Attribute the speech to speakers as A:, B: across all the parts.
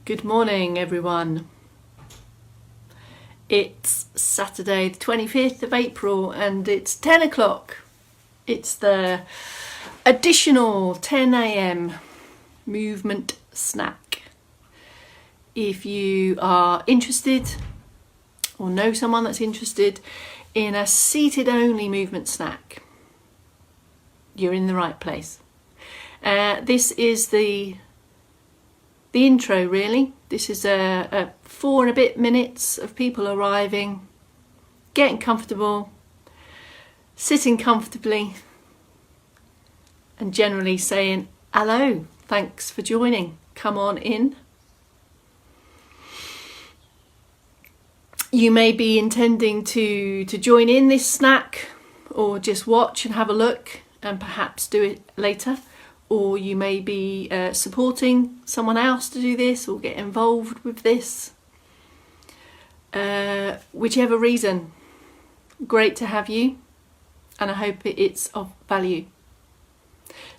A: Good morning, everyone. It's Saturday the 25th of April and it's 10 o'clock. It's the additional 10 a.m. movement snack. If you are interested or know someone that's interested in a seated only movement snack, you're in the right place. This is the intro, really. This is a 4 and a bit minutes of people arriving, getting comfortable, sitting comfortably, and generally saying hello, thanks for joining, come on in. You may be intending to join in this snack or just watch and have a look and perhaps do it later. Or you may be supporting someone else to do this or get involved with this. Whichever reason, great to have you, and I hope it's of value.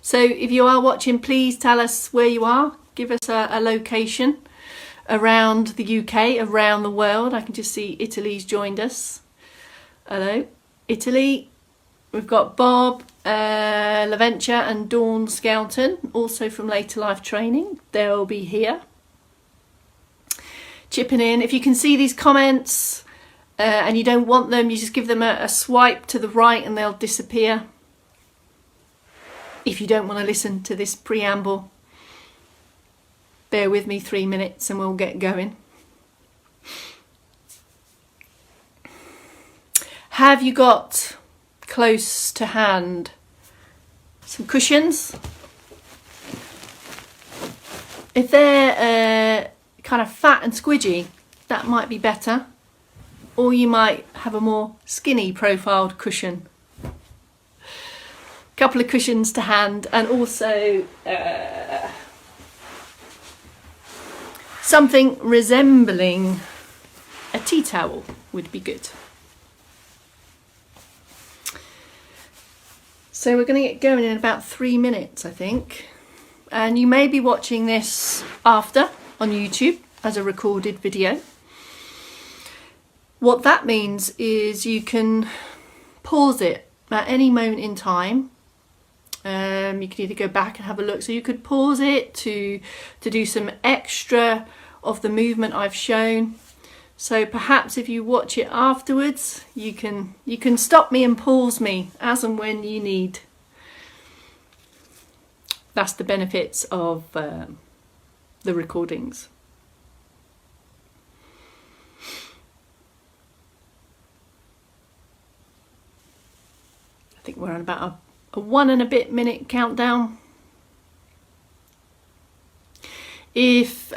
A: So if you are watching, please tell us where you are. Give us a location around the UK, around the world. I can just see Italy's joined us. Hello, Italy. We've got Bob, LaVenture and Dawn Skelton, also from Later Life Training. They'll be here. Chipping in. If you can see these comments and you don't want them, you just give them a swipe to the right and they'll disappear. If you don't want to listen to this preamble, bear with me 3 minutes and we'll get going. Have you got close to hand some cushions? If they're kind of fat and squidgy, that might be better, or you might have a more skinny profiled cushion. Couple of cushions to hand, and also something resembling a tea towel would be good. So we're going to get going in about 3 minutes, I think. And you may be watching this after on YouTube as a recorded video. What that means is you can pause it at any moment in time. You can either go back and have a look. So you could pause it to do some extra of the movement I've shown. So perhaps if you watch it afterwards, you can stop me and pause me as and when you need. That's the benefits of the recordings. I think we're on about a 1 and a bit minute countdown. If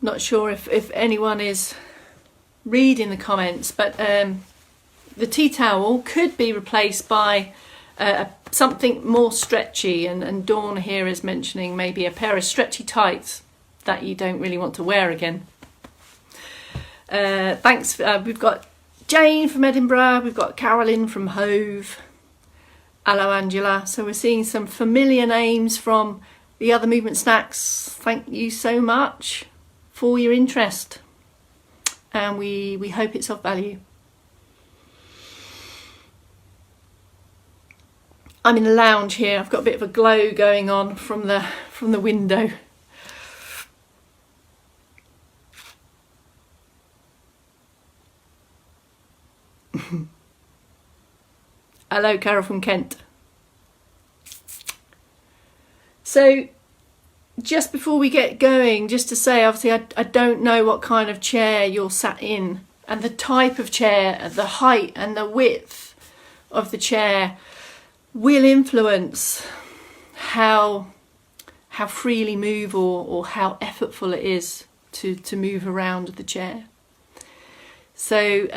A: not sure if anyone is reading the comments, but the tea towel could be replaced by something more stretchy, and Dawn here is mentioning maybe a pair of stretchy tights that you don't really want to wear again. Thanks. We've got Jane from Edinburgh, we've got Carolyn from Hove. Hello, Angela. So we're seeing some familiar names from the other movement snacks. Thank you so much for your interest, and we hope it's of value. I'm in the lounge here. I've got a bit of a glow going on from the window. Hello, Carol from Kent. So just before we get going, just to say, obviously I don't know what kind of chair you're sat in, and the type of chair, the height and the width of the chair will influence how freely move or how effortful it is to move around the chair. So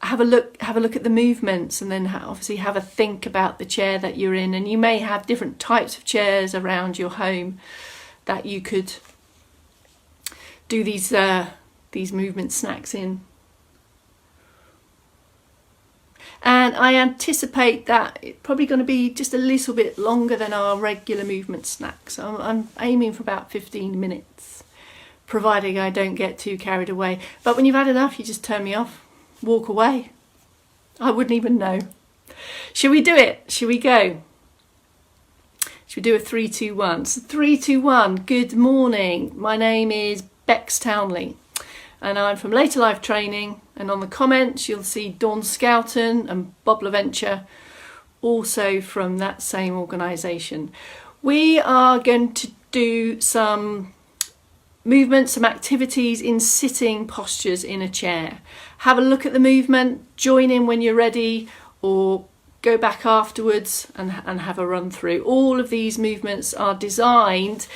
A: have a look at the movements, and then obviously have a think about the chair that you're in. And you may have different types of chairs around your home that you could do these movement snacks in. And I anticipate that it's probably going to be just a little bit longer than our regular movement snack. So I'm aiming for about 15 minutes, providing I don't get too carried away. But when you've had enough, you just turn me off, walk away. I wouldn't even know. Shall we do it? Shall we go? Should we do a 3, 2, 1? So 3, 2, 1. Good morning. My name is Bex Townley and I'm from Later Life Training, and on the comments you'll see Dawn Scouten and Bob LaVenture, also from that same organisation. We are going to do some movements, some activities in sitting postures in a chair. Have a look at the movement, join in when you're ready, or go back afterwards and have a run through. All of these movements are designed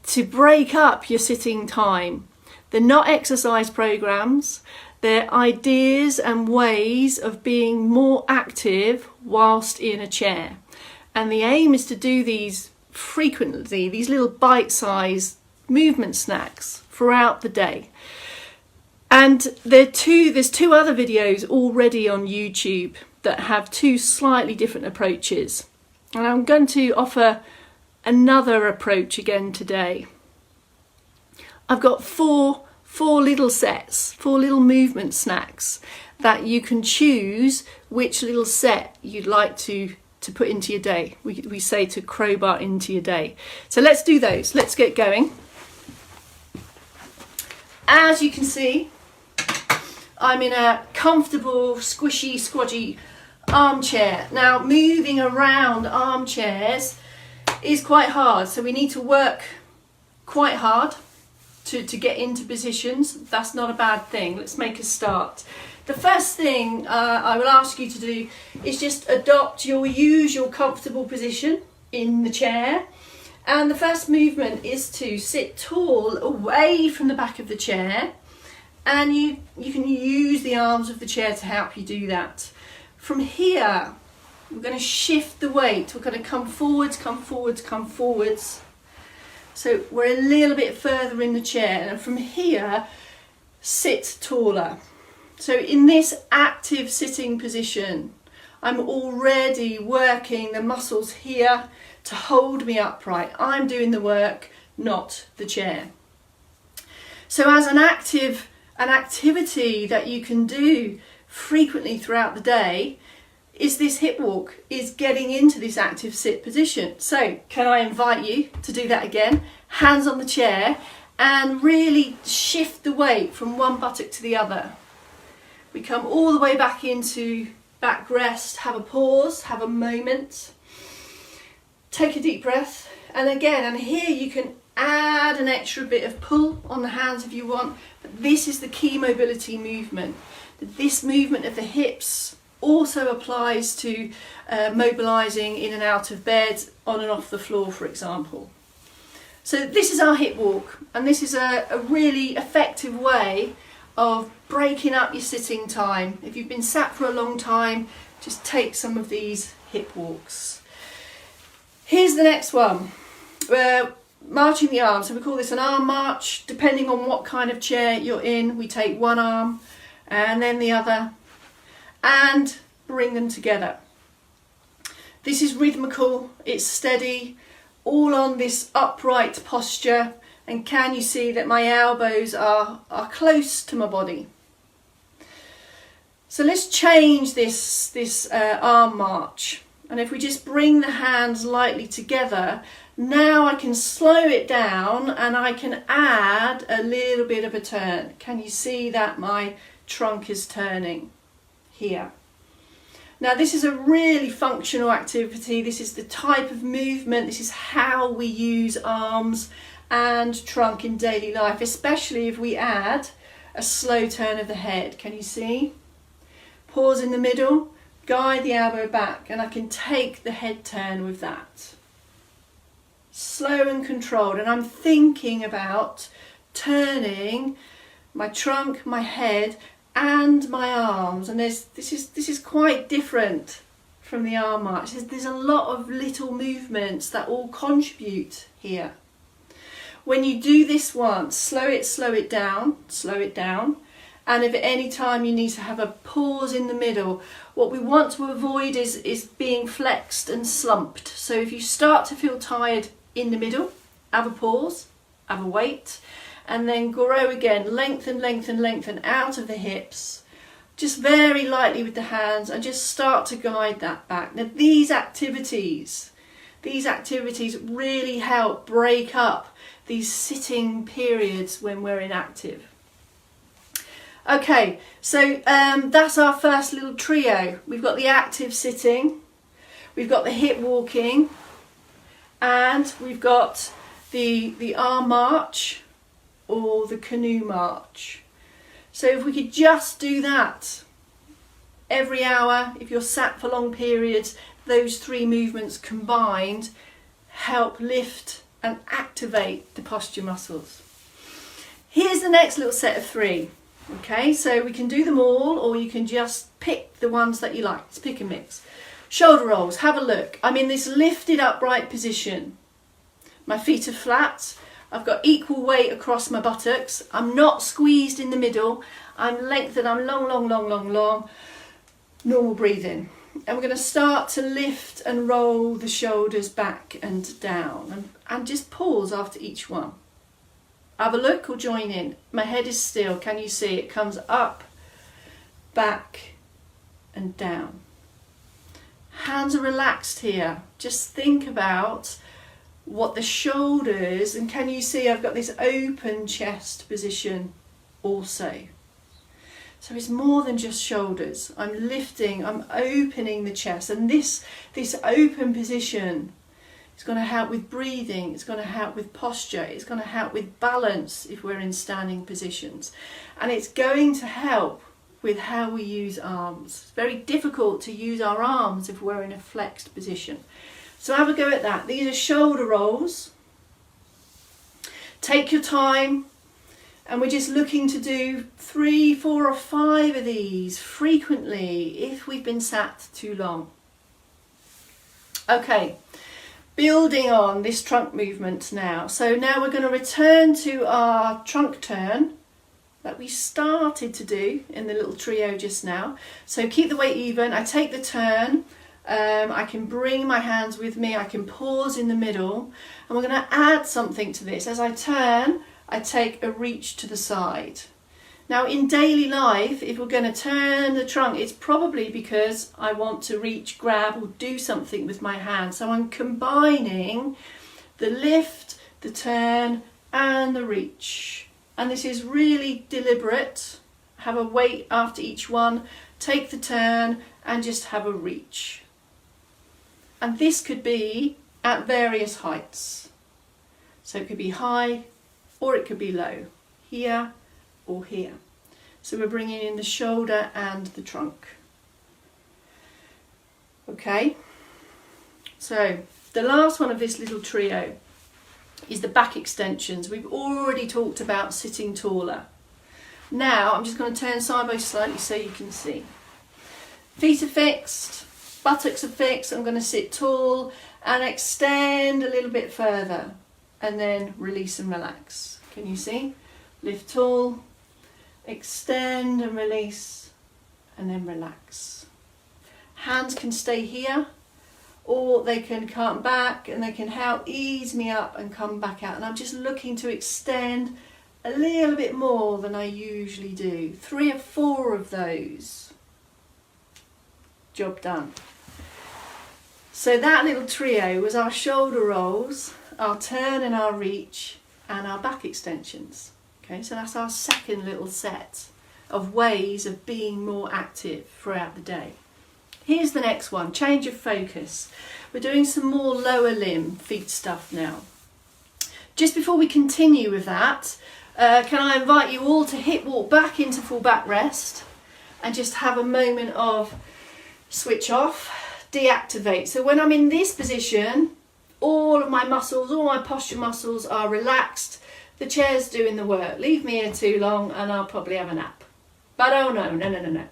A: to break up your sitting time. They're not exercise programs, they're ideas and ways of being more active whilst in a chair. And the aim is to do these frequently, these little bite-sized movement snacks throughout the day. And there's two other videos already on YouTube that have two slightly different approaches. And I'm going to offer another approach again today. I've got four little sets, 4 little movement snacks that you can choose which little set you'd like to put into your day. We say to crowbar into your day. So let's do those. Let's get going. As you can see, I'm in a comfortable, squishy, squodgy armchair. Now, moving around armchairs is quite hard, so we need to work quite hard to get into positions. That's not a bad thing. Let's make a start. The first thing I will ask you to do is just adopt your usual comfortable position in the chair. And the first movement is to sit tall away from the back of the chair, and you can use the arms of the chair to help you do that. From here, we're going to shift the weight. We're going to come forwards, come forwards, come forwards. So we're a little bit further in the chair, and from here, sit taller. So in this active sitting position, I'm already working the muscles here to hold me upright. I'm doing the work, not the chair. So as an activity that you can do frequently throughout the day is this hip walk, is getting into this active sit position. So can I invite you to do that again? Hands on the chair and really shift the weight from one buttock to the other. We come all the way back into back rest, have a pause, have a moment. Take a deep breath, and again, and here you can add an extra bit of pull on the hands if you want, but this is the key mobility movement. This movement of the hips also applies to mobilising in and out of bed, on and off the floor, for example. So this is our hip walk, and this is a really effective way of breaking up your sitting time. If you've been sat for a long time, just take some of these hip walks. Here's the next one. We're marching the arms, so we call this an arm march. Depending on what kind of chair you're in, we take one arm and then the other and bring them together. This is rhythmical, it's steady, all on this upright posture, and can you see that my elbows are close to my body? So let's change this arm march. And if we just bring the hands lightly together, now I can slow it down and I can add a little bit of a turn. Can you see that my trunk is turning here? Now this is a really functional activity. This is the type of movement, this is how we use arms and trunk in daily life, especially if we add a slow turn of the head. Can you see? Pause in the middle. Guide the elbow back, and I can take the head turn with that. Slow and controlled, and I'm thinking about turning my trunk, my head and my arms, and this is quite different from the arm march. There's a lot of little movements that all contribute here. When you do this once, slow it down, And if at any time you need to have a pause in the middle, what we want to avoid is being flexed and slumped. So if you start to feel tired in the middle, have a pause, have a wait, and then grow again, lengthen, lengthen, lengthen out of the hips, just very lightly with the hands, and just start to guide that back. Now these activities really help break up these sitting periods when we're inactive. Okay, so that's our first little trio. We've got the active sitting, we've got the hip walking, and we've got the arm march or the canoe march. So if we could just do that every hour, if you're sat for long periods, those three movements combined help lift and activate the posture muscles. Here's the next little set of three. Okay, so we can do them all, or you can just pick the ones that you like. It's pick and mix. Shoulder rolls, have a look. I'm in this lifted upright position. My feet are flat. I've got equal weight across my buttocks. I'm not squeezed in the middle. I'm lengthened, I'm long, long, long, long, long. Normal breathing. And we're going to start to lift and roll the shoulders back and down, and just pause after each one. Have a look or join in. My head is still. Can you see it comes up, back and down. Hands are relaxed here. Just think about what the shoulders, and can you see I've got this open chest position also. So it's more than just shoulders. I'm lifting, I'm opening the chest, and this open position, it's going to help with breathing, it's going to help with posture, it's going to help with balance if we're in standing positions. And it's going to help with how we use arms. It's very difficult to use our arms if we're in a flexed position. So have a go at that. These are shoulder rolls. Take your time, and we're just looking to do 3, 4 or 5 of these frequently if we've been sat too long. Okay. Building on this trunk movement now. So now we're going to return to our trunk turn that we started to do in the little trio just now. So keep the weight even. I take the turn. I can bring my hands with me. I can pause in the middle. And we're going to add something to this. As I turn, I take a reach to the side. Now in daily life, if we're going to turn the trunk, it's probably because I want to reach, grab or do something with my hand. So I'm combining the lift, the turn and the reach. And this is really deliberate. Have a weight after each one, take the turn and just have a reach. And this could be at various heights. So it could be high or it could be low, here or here. So we're bringing in the shoulder and the trunk. Okay, so the last one of this little trio is the back extensions. We've already talked about sitting taller. Now I'm just going to turn side by slightly so you can see. Feet are fixed, buttocks are fixed. I'm going to sit tall and extend a little bit further and then release and relax. Can you see? Lift tall, extend and release and then relax. Hands can stay here or they can come back and they can help ease me up and come back out. And I'm just looking to extend a little bit more than I usually do. 3 or 4 of those. Job done. So that little trio was our shoulder rolls, our turn and our reach and our back extensions. Okay, so that's our second little set of ways of being more active throughout the day. Here's the next one, change of focus. We're doing some more lower limb feet stuff now. Just before we continue with that, can I invite you all to hip walk back into full back rest and just have a moment of switch off, deactivate. So when I'm in this position, all of my muscles, all my posture muscles are relaxed. The chair's doing the work. Leave me here too long and I'll probably have a nap. But oh no.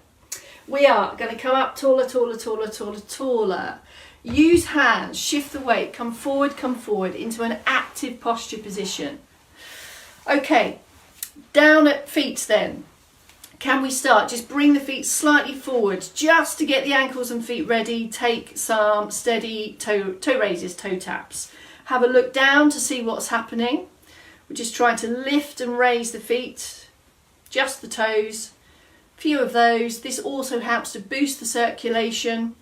A: We are going to come up taller, taller, taller, taller, taller. Use hands, shift the weight, come forward into an active posture position. Okay, down at feet then. can we start? Just bring the feet slightly forward just to get the ankles and feet ready. Take some steady toe raises, toe taps. Have a look down to see what's happening. We're just trying to lift and raise the feet, just the toes. Few of those. This also helps to boost the circulation.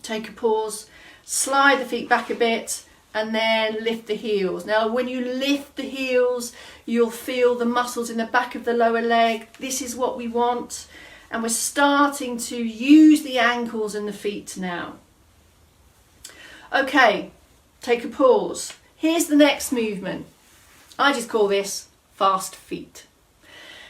A: Take a pause, slide the feet back a bit, and then lift the heels. Now when you lift the heels, you'll feel the muscles in the back of the lower leg. This is what we want, and we're starting to use the ankles and the feet now. Okay, take a pause. Here's the next movement. I just call this fast feet.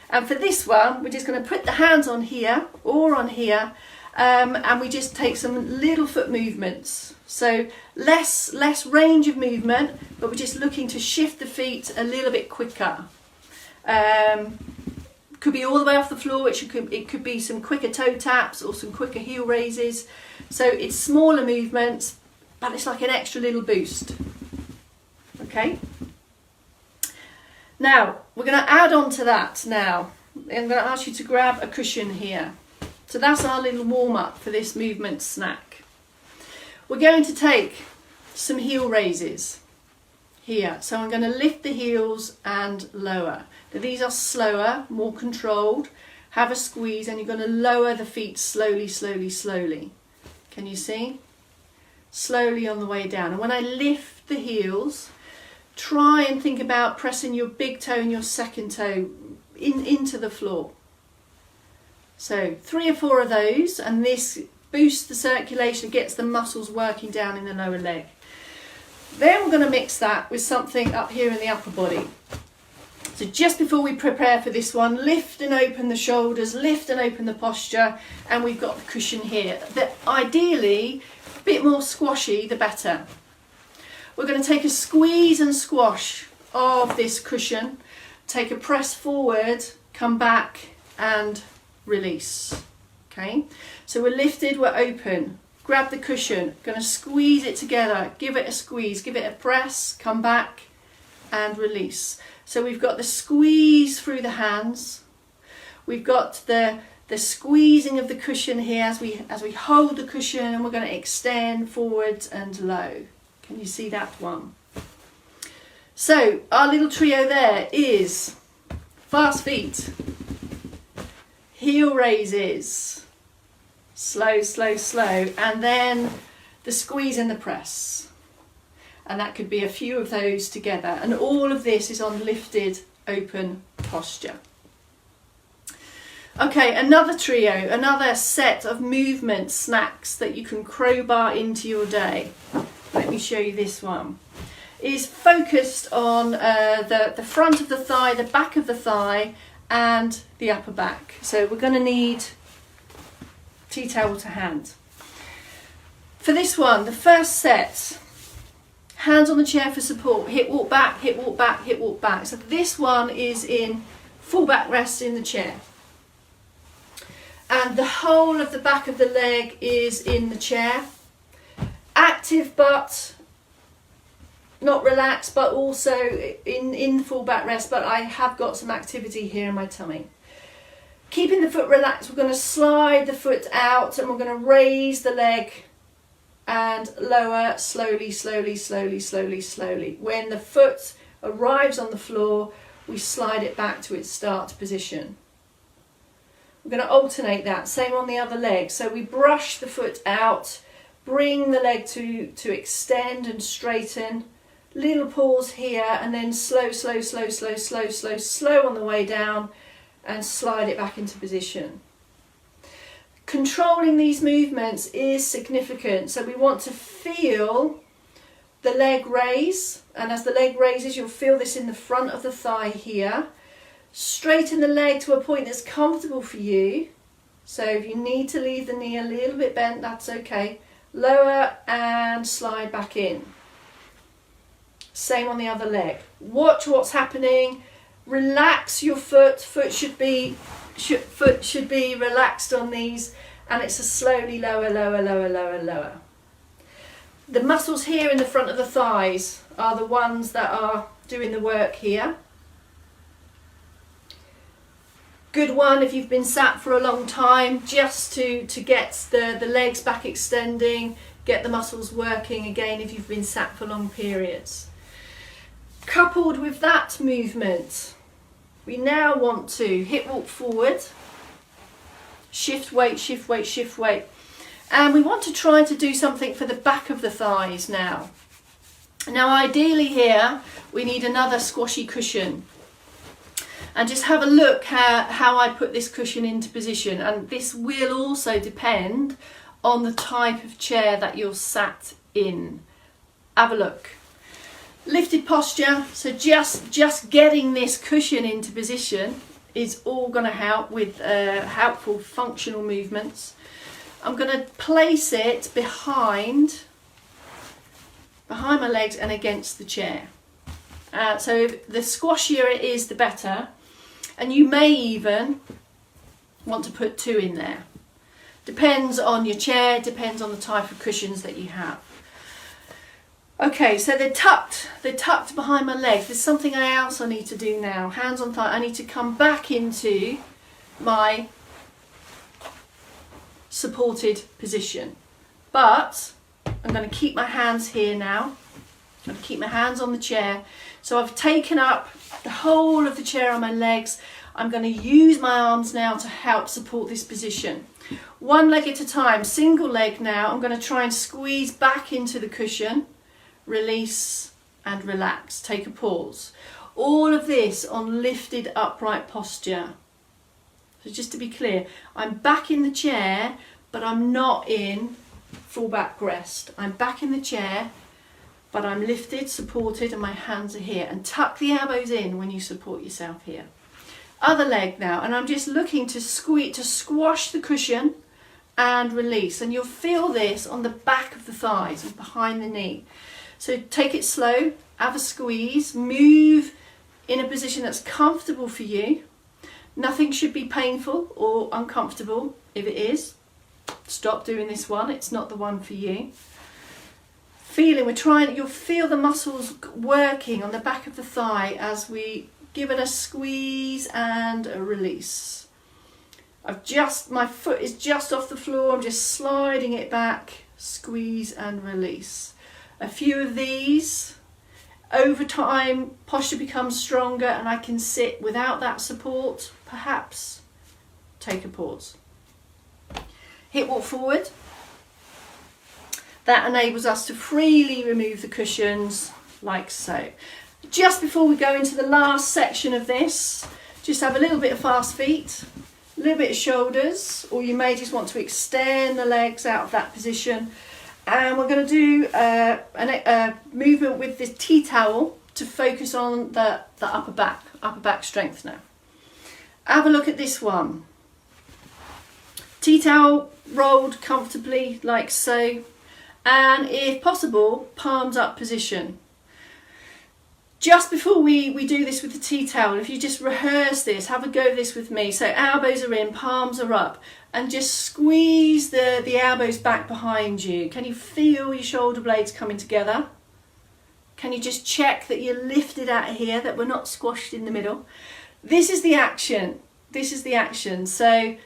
A: And for this one, we're just going to put the hands on here or on here, and we just take some little foot movements. So less range of movement, but we're just looking to shift the feet a little bit quicker. Could be all the way off the floor, it could be some quicker toe taps or some quicker heel raises. So it's smaller movements, but it's like an extra little boost. Okay? Now, we're going to add on to that now. I'm going to ask you to grab a cushion here. So that's our little warm-up for this movement snack. We're going to take some heel raises here. So I'm going to lift the heels and lower. Now these are slower, more controlled. Have a squeeze and you're going to lower the feet slowly, slowly, slowly. Can you see? Slowly on the way down. And when I lift the heels, try and think about pressing your big toe and your second toe into the floor. So 3 or 4 of those, and this boosts the circulation, gets the muscles working down in the lower leg. Then we're going to mix that with something up here in the upper body. So just before we prepare for this one, lift and open the shoulders, lift and open the posture, and we've got the cushion here. Ideally, a bit more squashy, the better. We're going to take a squeeze and squash of this cushion, take a press forward, come back and release. Okay, so we're lifted, we're open, grab the cushion, going to squeeze it together, give it a squeeze, give it a press, come back and release. So we've got the squeeze through the hands, we've got the squeezing of the cushion here as we hold the cushion, and we're going to extend forwards and low. Can you see that one? So our little trio there is fast feet, heel raises, slow, slow, slow, and then the squeeze and the press. And that could be a few of those together. And all of this is on lifted, open posture. Okay, another trio, another set of movement snacks that you can crowbar into your day. Let me show you this one. Is focused on the front of the thigh, the back of the thigh, and the upper back. So we're going to need tea towel to hand. For this one, the first set, hands on the chair for support, hip walk back, hip walk back, hip walk back. So this one is in full back rest in the chair. And the whole of the back of the leg is in the chair. Active but not relaxed, but also in full back rest, but I have got some activity here in my tummy. Keeping the foot relaxed, we're going to slide the foot out and we're going to raise the leg and lower slowly, slowly, slowly, slowly, slowly. When the foot arrives on the floor, we slide it back to its start position. We're going to alternate that, same on the other leg. So we brush the foot out, bring the leg to extend and straighten. Little pause here, and then slow, slow, slow, slow, slow, slow, slow on the way down, and slide it back into position. Controlling these movements is significant, so we want to feel the leg raise, and as the leg raises you'll feel this in the front of the thigh here. Straighten the leg to a point that's comfortable for you, so if you need to leave the knee a little bit bent, that's okay. Lower and slide back in. Same on the other leg. Watch what's happening. Relax your foot. Foot should be relaxed on these, and it's a slowly lower, lower, lower, lower, lower. The muscles here in the front of the thighs are the ones that are doing the work here. Good one if you've been sat for a long time, just to get the legs back extending, get the muscles working again if you've been sat for long periods. Coupled with that movement, we now want to hip walk forward, shift weight, shift weight, shift weight. And we want to try to do something for the back of the thighs now. Now ideally here, we need another squashy cushion. And just have a look how I put this cushion into position. And this will also depend on the type of chair that you're sat in. Have a look. Lifted posture, so just getting this cushion into position is all going to help with helpful functional movements. I'm going to place it behind my legs and against the chair. So the squashier it is, the better. And you may even want to put 2 in there. Depends on your chair, depends on the type of cushions that you have. Okay, so they're tucked behind my legs. There's something else I need to do now. Hands on thigh. I need to come back into my supported position. But I'm going to keep my hands here now. I'm going to keep my hands on the chair. So I've taken up the whole of the chair on my legs. I'm going to use my arms now to help support this position. One leg at a time, single leg now. I'm going to try and squeeze back into the cushion, release and relax. Take a pause. All of this on lifted upright posture. So just to be clear, I'm back in the chair, but I'm not in full back rest. I'm back in the chair, but I'm lifted, supported, and my hands are here. And tuck the elbows in when you support yourself here. Other leg now, and I'm just looking to squash the cushion and release. And you'll feel this on the back of the thighs and behind the knee. So take it slow, have a squeeze, move in a position that's comfortable for you. Nothing should be painful or uncomfortable. If it is, stop doing this one. It's not the one for you. You'll feel the muscles working on the back of the thigh as we give it a squeeze and a release. My foot is just off the floor. I'm just sliding it back, squeeze and release. A few of these. Over time, posture becomes stronger and I can sit without that support. Perhaps take a pause. Hip walk forward. That enables us to freely remove the cushions like so. Just before we go into the last section of this, just have a little bit of fast feet, a little bit of shoulders, or you may just want to extend the legs out of that position. And we're going to do a movement with this tea towel to focus on the upper back strength now. Have a look at this one. Tea towel rolled comfortably like so. And if possible, palms up position. Just before we do this with the tea towel, if you just rehearse this, have a go of this with me. So elbows are in, palms are up, and just squeeze the elbows back behind you. Can you feel your shoulder blades coming together? Can you just check that you're lifted out here, that we're not squashed in the middle? This is the action. This is the action. So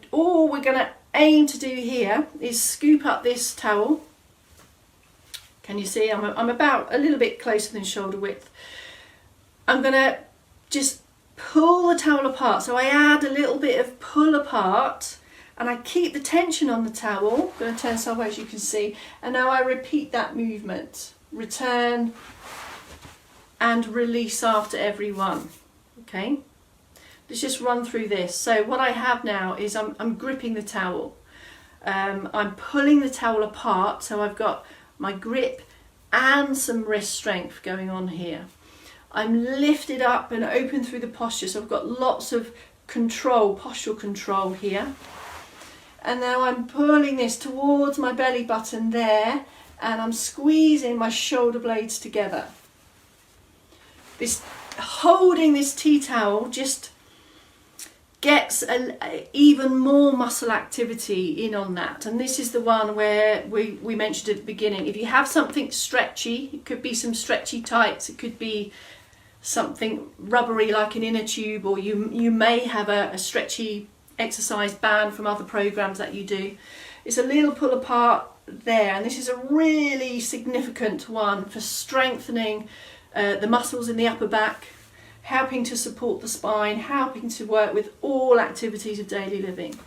A: all we're going to aim to do here is scoop up this towel. Can you see? I'm about a little bit closer than shoulder width. I'm going to just pull the towel apart. So I add a little bit of pull apart and I keep the tension on the towel. I'm going to turn sideways, you can see. And now I repeat that movement. Return and release after every one. Okay? Let's just run through this. So what I have now is I'm gripping the towel. I'm pulling the towel apart, so I've got my grip and some wrist strength going on here. I'm lifted up and open through the posture, so I've got lots of control, postural control here. And now I'm pulling this towards my belly button there, and I'm squeezing my shoulder blades together. Holding this tea towel just gets even more muscle activity in on that. And this is the one where we mentioned at the beginning, if you have something stretchy, it could be some stretchy tights, it could be something rubbery like an inner tube, or you may have a stretchy exercise band from other programs that you do. It's a little pull apart there, and this is a really significant one for strengthening the muscles in the upper back, helping to support the spine, helping to work with all activities of daily living.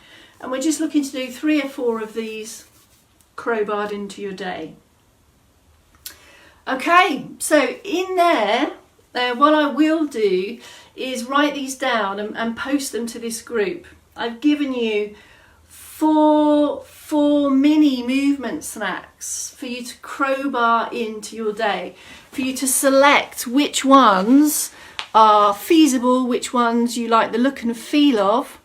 A: And we're just looking to do 3 or 4 of these crowbarred into your day. Okay, so in there, what I will do is write these down and post them to this group. I've given you four mini movement snacks for you to crowbar into your day, for you to select which ones are feasible, which ones you like the look and feel of.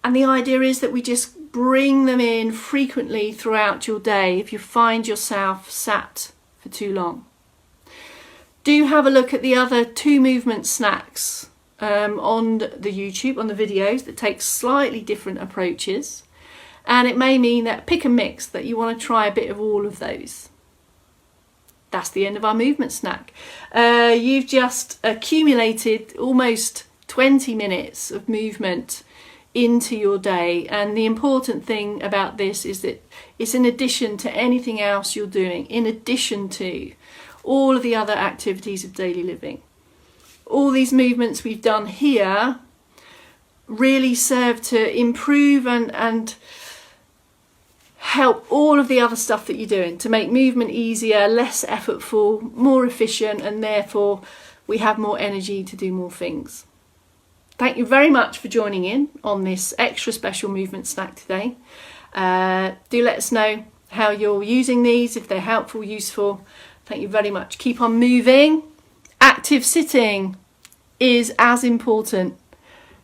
A: And the idea is that we just bring them in frequently throughout your day if you find yourself sat for too long. Do have a look at the other 2 movement snacks on the YouTube, on the videos, that take slightly different approaches. And it may mean that pick and mix, that you want to try a bit of all of those. That's the end of our movement snack. You've just accumulated almost 20 minutes of movement into your day, and the important thing about this is that it's in addition to anything else you're doing, in addition to all of the other activities of daily living. All these movements we've done here really serve to improve and help all of the other stuff that you're doing, to make movement easier, less effortful, more efficient, and therefore we have more energy to do more things. Thank you very much for joining in on this extra special movement snack today. Do let us know how you're using these, if they're helpful, useful. Thank you very much. Keep on moving. Active sitting is as important